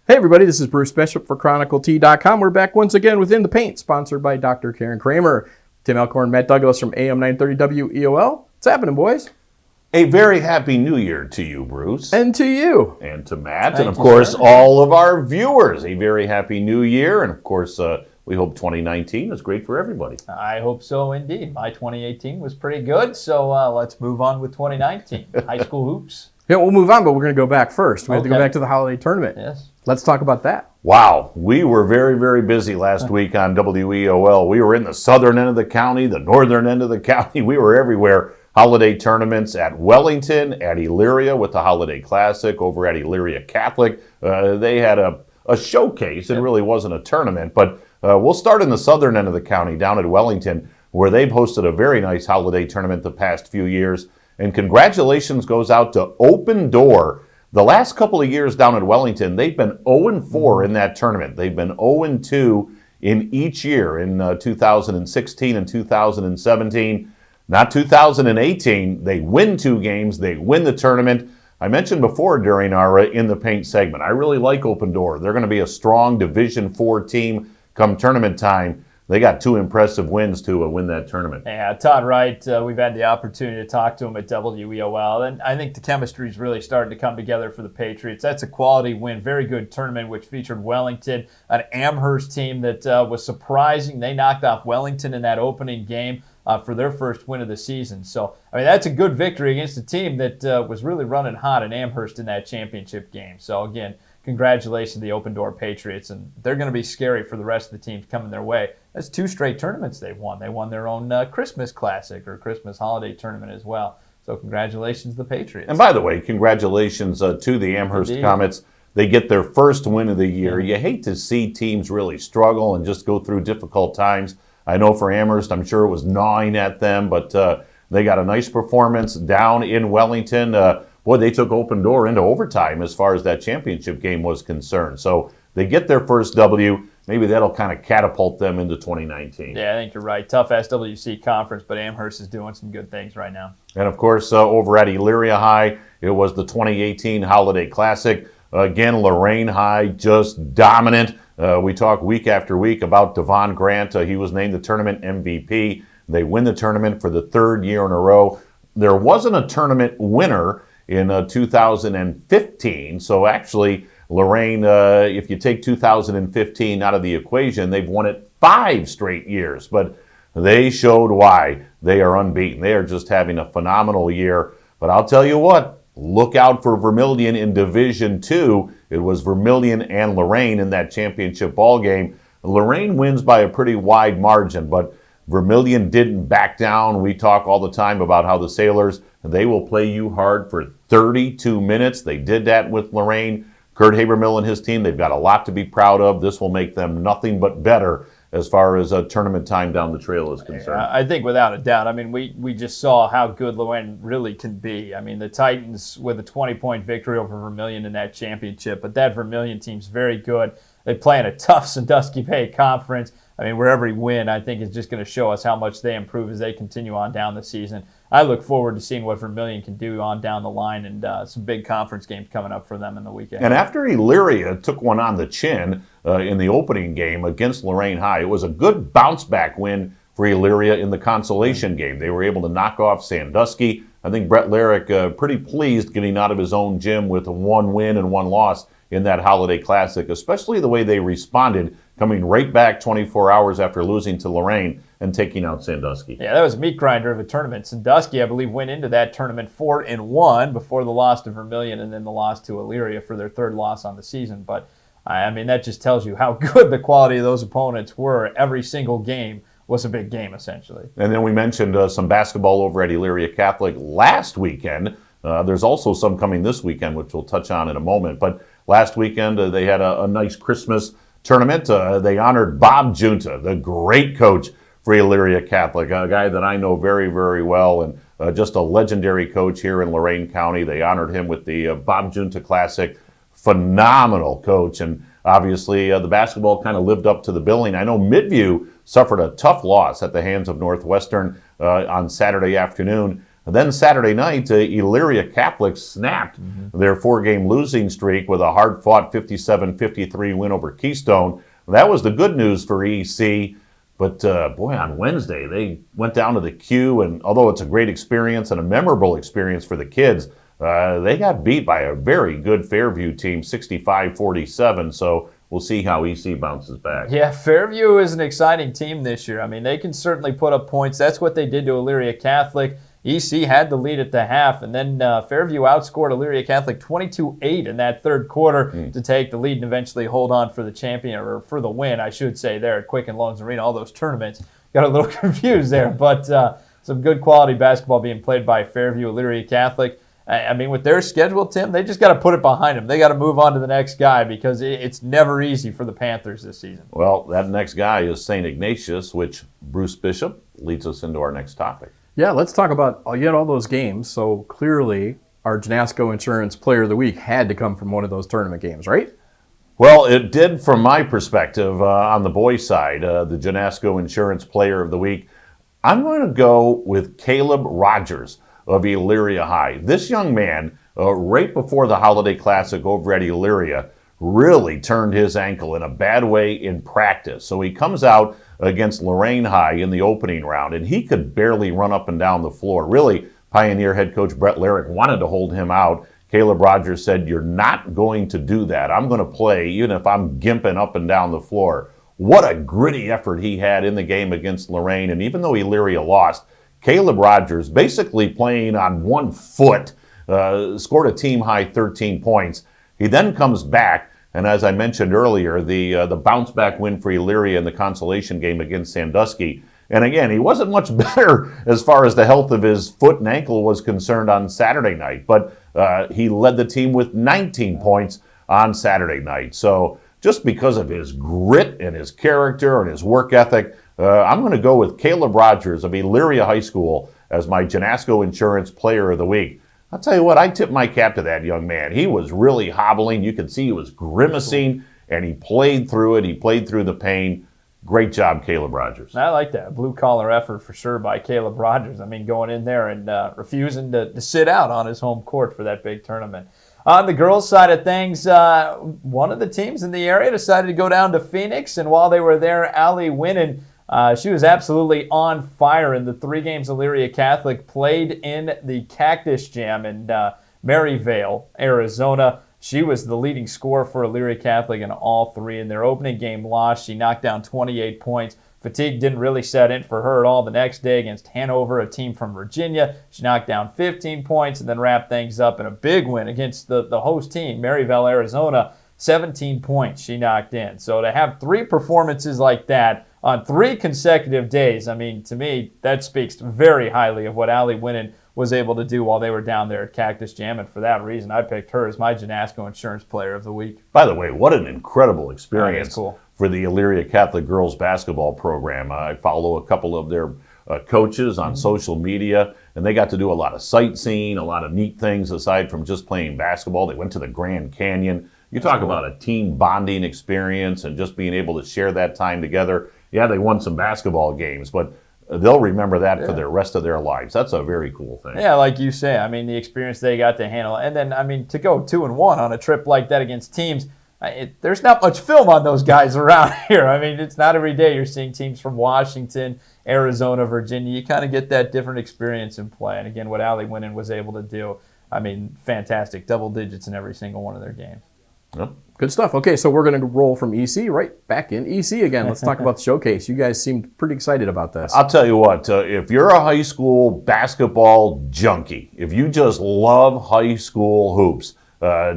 Hey everybody, this is Bruce Bishop for ChronicleT.com. We're back once again with In the Paint, sponsored by Dr. Karen Kramer. Tim Alcorn, Matt Douglas from AM 930 WEOL. What's happening, boys? A very happy new year to you, Bruce. And to you. And to Matt. And of course, all of our viewers. A very happy new year. And of course, we hope 2019 is great for everybody. I hope so indeed. My 2018 was pretty good, so let's move on with 2019. High school hoops. Yeah, we'll move on, but we're going to go back first. We have to go back to the holiday tournament. Yes. Let's talk about that. Wow. We were very, very busy last week on WEOL. We were in the southern end of the county, the northern end of the county. We were everywhere. Holiday tournaments at Wellington, at Elyria with the Holiday Classic, over at Elyria Catholic. They had a showcase. It really wasn't a tournament, but we'll start in the southern end of the county down at Wellington, where they've hosted a very nice holiday tournament the past few years. And congratulations goes out to Open Door. The last couple of years down at Wellington, they've been 0-4 in that tournament. They've been 0-2 in each year, in 2016 and 2017. Not 2018. They win 2 games. They win the tournament. I mentioned before during our In the Paint segment, I really like Open Door. They're going to be a strong Division IV team come tournament time. They got 2 impressive wins to win that tournament. Yeah, Todd Wright, we've had the opportunity to talk to him at WEOL, and I think the chemistry is really starting to come together for the Patriots. That's a quality win, very good tournament, which featured Wellington, an Amherst team that was surprising. They knocked off Wellington in that opening game for their first win of the season. So, I mean, that's a good victory against a team that was really running hot in Amherst in that championship game. So, again, congratulations to the Open Door Patriots, and they're going to be scary for the rest of the teams coming their way. That's 2 straight tournaments they've won. They won their own Christmas Classic or Christmas Holiday Tournament as well. So congratulations to the Patriots. And by the way, congratulations to the Amherst Comets. They get their first win of the year. You hate to see teams really struggle and just go through difficult times. I know for Amherst, I'm sure it was gnawing at them, but they got a nice performance down in Wellington. Boy, they took Open Door into overtime as far as that championship game was concerned. So they get their first W. Maybe that'll kind of catapult them into 2019. Yeah, I think you're right. Tough SWC conference, but Amherst is doing some good things right now. And, of course, over at Elyria High, it was the 2018 Holiday Classic. Again, Lorain High just dominant. We talk week after week about Devon Grant. He was named the tournament MVP. They win the tournament for the 3rd year in a row. There wasn't a tournament winner in 2015, so actually Lorain, if you take 2015 out of the equation, they've won it 5 straight years, but they showed why. They are unbeaten. They are just having a phenomenal year. But I'll tell you what, look out for Vermilion in Division II. It was Vermilion and Lorain in that championship ball game. Lorain wins by a pretty wide margin, but Vermilion didn't back down. We talk all the time about how the Sailors, they will play you hard for 32 minutes. They did that with Lorain. Kurt Habermill and his team, they've got a lot to be proud of. This will make them nothing but better as far as tournament time down the trail is concerned. I think without a doubt. I mean, we just saw how good Lorain really can be. I mean, the Titans with a 20-point victory over Vermilion in that championship, but that Vermilion team's very good. They play in a tough Sandusky Bay conference. I mean, where every win, I think, is just going to show us how much they improve as they continue on down the season. I look forward to seeing what Vermilion can do on down the line, and some big conference games coming up for them in the weekend. And after Elyria took one on the chin in the opening game against Lorain High, it was a good bounce-back win for Elyria in the consolation game. They were able to knock off Sandusky. I think Brett Larrick pretty pleased getting out of his own gym with 1 win and 1 loss in that Holiday Classic, especially the way they responded, coming right back 24 hours after losing to Lorain and taking out Sandusky. Yeah, that was a meat grinder of a tournament. Sandusky, I believe, went into that tournament 4-1 before the loss to Vermilion and then the loss to Elyria for their 3rd loss on the season. But, I mean, that just tells you how good the quality of those opponents were. Every single game was a big game, essentially. And then we mentioned some basketball over at Elyria Catholic last weekend. There's also some coming this weekend, which we'll touch on in a moment. But last weekend, they had a nice Christmas tournament. They honored Bob Junta, the great coach for Elyria Catholic, a guy that I know very, very well, and just a legendary coach here in Lorain County. They honored him with the Bob Junta Classic. Phenomenal coach, and obviously the basketball kind of lived up to the billing. I know Midview suffered a tough loss at the hands of Northwestern on Saturday afternoon. And then Saturday night, Elyria Catholic snapped their 4-game losing streak with a hard-fought 57-53 win over Keystone. That was the good news for EC. But, boy, on Wednesday, they went down to the Q, and although it's a great experience and a memorable experience for the kids, they got beat by a very good Fairview team, 65-47, so we'll see how EC bounces back. Yeah, Fairview is an exciting team this year. I mean, they can certainly put up points. That's what they did to Elyria Catholic. EC had the lead at the half, and then Fairview outscored Elyria Catholic 22-8 in that third quarter to take the lead and eventually hold on for the champion, or for the win, I should say, there at Quicken Loans Arena. All those tournaments got a little confused there, but some good quality basketball being played by Fairview Elyria Catholic. I mean, with their schedule, Tim, they just got to put it behind them. They got to move on to the next guy because it's never easy for the Panthers this season. Well, that next guy is St. Ignatius, which Bruce Bishop leads us into our next topic. Yeah, let's talk about all those games. So clearly, our Janasco Insurance Player of the Week had to come from one of those tournament games, right? Well, it did from my perspective on the boys' side, the Janasco Insurance Player of the Week. I'm going to go with Caleb Rogers of Elyria High. This young man, right before the Holiday Classic over at Elyria, really turned his ankle in a bad way in practice. So he comes out against Lorain High in the opening round, and he could barely run up and down the floor. Really, Pioneer head coach Brett Larrick wanted to hold him out. Caleb Rogers said, "You're not going to do that. I'm going to play even if I'm gimping up and down the floor." What a gritty effort he had in the game against Lorain, and even though Elyria lost, Caleb Rogers, basically playing on 1 foot, scored a team-high 13 points. He then comes back, and as I mentioned earlier, the bounce-back win for Elyria in the consolation game against Sandusky. And again, he wasn't much better as far as the health of his foot and ankle was concerned on Saturday night, but he led the team with 19 points on Saturday night. So just because of his grit and his character and his work ethic, I'm going to go with Caleb Rogers of Elyria High School as my Janasco Insurance Player of the Week. I'll tell you what, I tip my cap to that young man. He was really hobbling. You could see he was grimacing, and he played through it. He played through the pain. Great job, Caleb Rogers. I like that. Blue-collar effort for sure by Caleb Rogers. I mean, going in there and refusing to sit out on his home court for that big tournament. On the girls' side of things, one of the teams in the area decided to go down to Phoenix, and while they were there, Allie Winnan, she was absolutely on fire in the 3 games Elyria Catholic played in the Cactus Jam in Maryvale, Arizona. She was the leading scorer for Elyria Catholic in all 3. In their opening game loss, she knocked down 28 points. Fatigue didn't really set in for her at all the next day against Hanover, a team from Virginia. She knocked down 15 points and then wrapped things up in a big win against the host team, Maryvale, Arizona. 17 points she knocked in. So to have 3 performances like that on 3 consecutive days, I mean, to me, that speaks very highly of what Allie Winnan was able to do while they were down there at Cactus Jam, and for that reason, I picked her as my Janasco Insurance Player of the Week. By the way, what an incredible experience cool for the Elyria Catholic girls basketball program. I follow a couple of their coaches on social media, and they got to do a lot of sightseeing, a lot of neat things aside from just playing basketball. They went to the Grand Canyon. You talk about a team bonding experience and just being able to share that time together. Yeah, they won some basketball games, but they'll remember that for the rest of their lives. That's a very cool thing. Yeah, like you say, I mean, the experience they got to handle. And then, I mean, to go 2-1 on a trip like that against teams, there's not much film on those guys around here. I mean, it's not every day you're seeing teams from Washington, Arizona, Virginia. You kind of get that different experience in play. And again, what Allie Winnan was able to do, I mean, fantastic. Double digits in every single one of their games. Yep. Good stuff. Okay, so we're going to roll from EC right back in EC again. Let's talk about the showcase. You guys seemed pretty excited about this. I'll tell you what, if you're a high school basketball junkie, if you just love high school hoops,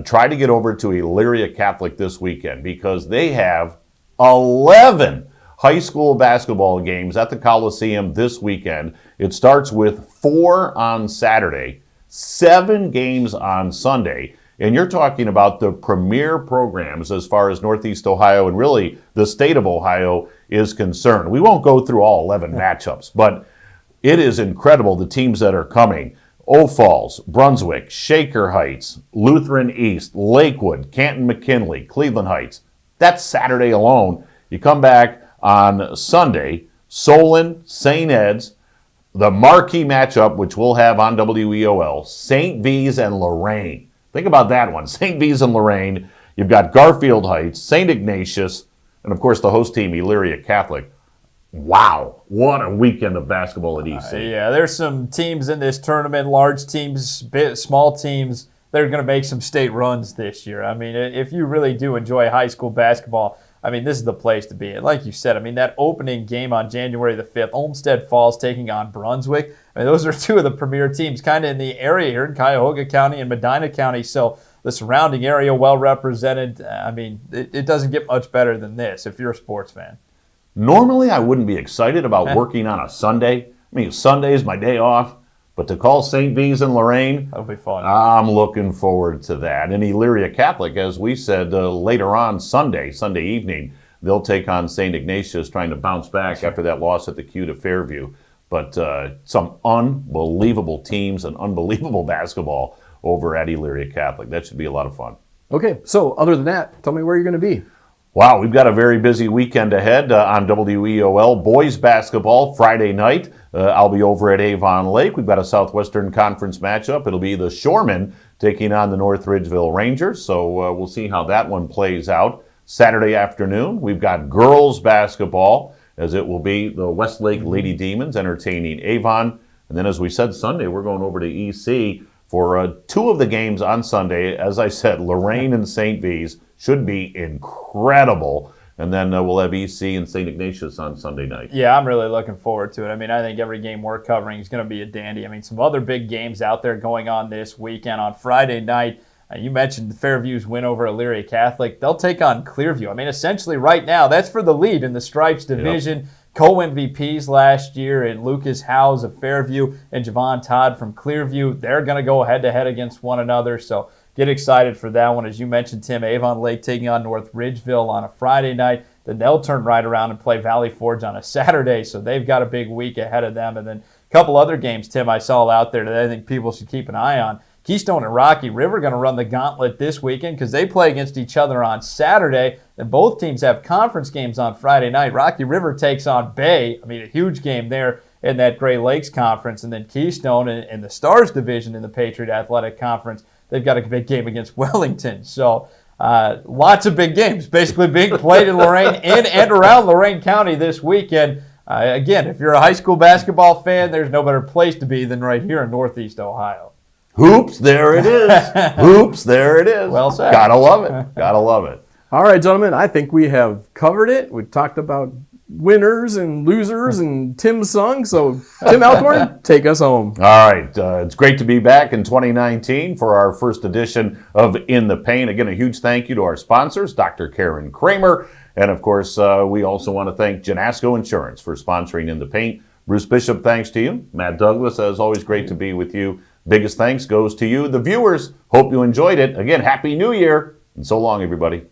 try to get over to Elyria Catholic this weekend because they have 11 high school basketball games at the Coliseum this weekend. It starts with 4 on Saturday, 7 games on Sunday. And you're talking about the premier programs as far as Northeast Ohio and really the state of Ohio is concerned. We won't go through all 11 matchups, but it is incredible the teams that are coming. Oak Falls, Brunswick, Shaker Heights, Lutheran East, Lakewood, Canton McKinley, Cleveland Heights. That's Saturday alone. You come back on Sunday, Solon, St. Ed's, the marquee matchup, which we'll have on WEOL, St. V's and Lorain. Think about that one. St. V's and Lorain. You've got Garfield Heights, St. Ignatius, and of course the host team, Elyria Catholic. Wow, what a weekend of basketball at EC. Yeah, there's some teams in this tournament, large teams, small teams, that are going to make some state runs this year. I mean, if you really do enjoy high school basketball, I mean, this is the place to be. And like you said, I mean, that opening game on January the 5th, Olmsted Falls taking on Brunswick. I mean, those are two of the premier teams kind of in the area here in Cuyahoga County and Medina County. So the surrounding area well represented. I mean, it doesn't get much better than this if you're a sports fan. Normally, I wouldn't be excited about working on a Sunday. I mean, Sunday is my day off. But to call St. V's and Lorain, that'll be fun. I'm looking forward to that. And Elyria Catholic, as we said, later on Sunday evening, they'll take on St. Ignatius, trying to bounce back after that loss at the Q to Fairview. But some unbelievable teams and unbelievable basketball over at Elyria Catholic. That should be a lot of fun. Okay, so other than that, tell me where you're going to be. Wow, we've got a very busy weekend ahead on WEOL. Boys basketball Friday night. I'll be over at Avon Lake. We've got a Southwestern Conference matchup. It'll be the Shoremen taking on the North Ridgeville Rangers. So we'll see how that one plays out. Saturday afternoon, we've got girls basketball, as it will be the Westlake Lady Demons entertaining Avon. And then, as we said, Sunday, we're going over to EC for two of the games on Sunday. As I said, Lorain and St. V's should be incredible. And then we'll have EC and St. Ignatius on Sunday night. Yeah, I'm really looking forward to it. I mean, I think every game we're covering is going to be a dandy. I mean, some other big games out there going on this weekend. On Friday night, you mentioned Fairview's win over Elyria Catholic. They'll take on Clearview. I mean, essentially right now, that's for the lead in the Stripes division. Yep. Co-MVPs last year in Lucas Howes of Fairview and Javon Todd from Clearview. They're going to go head-to-head against one another, so get excited for that one. As you mentioned, Tim, Avon Lake taking on North Ridgeville on a Friday night. Then they'll turn right around and play Valley Forge on a Saturday, so they've got a big week ahead of them. And then a couple other games, Tim, I saw out there that I think people should keep an eye on. Keystone and Rocky River going to run the gauntlet this weekend because they play against each other on Saturday. And both teams have conference games on Friday night. Rocky River takes on Bay. I mean, a huge game there in that Great Lakes Conference. And then Keystone in the Stars Division in the Patriot Athletic Conference, they've got a big game against Wellington. So lots of big games basically being played in Lorain, in and around Lorain County this weekend. Again, if you're a high school basketball fan, there's no better place to be than right here in Northeast Ohio. Hoops, there it is. Hoops, there it is. Well said. Gotta love it. Gotta love it. All right, gentlemen, I think we have covered it. We've talked about winners and losers and Tim's song. So, Tim Alcorn, take us home. All right. It's great to be back in 2019 for our first edition of In the Paint. Again, a huge thank you to our sponsors, Dr. Karen Kramer. And, of course, we also want to thank Janasco Insurance for sponsoring In the Paint. Bruce Bishop, thanks to you. Matt Douglas, as always, great to be with you. Biggest thanks goes to you, the viewers. Hope you enjoyed it. Again, Happy New Year, and so long, everybody.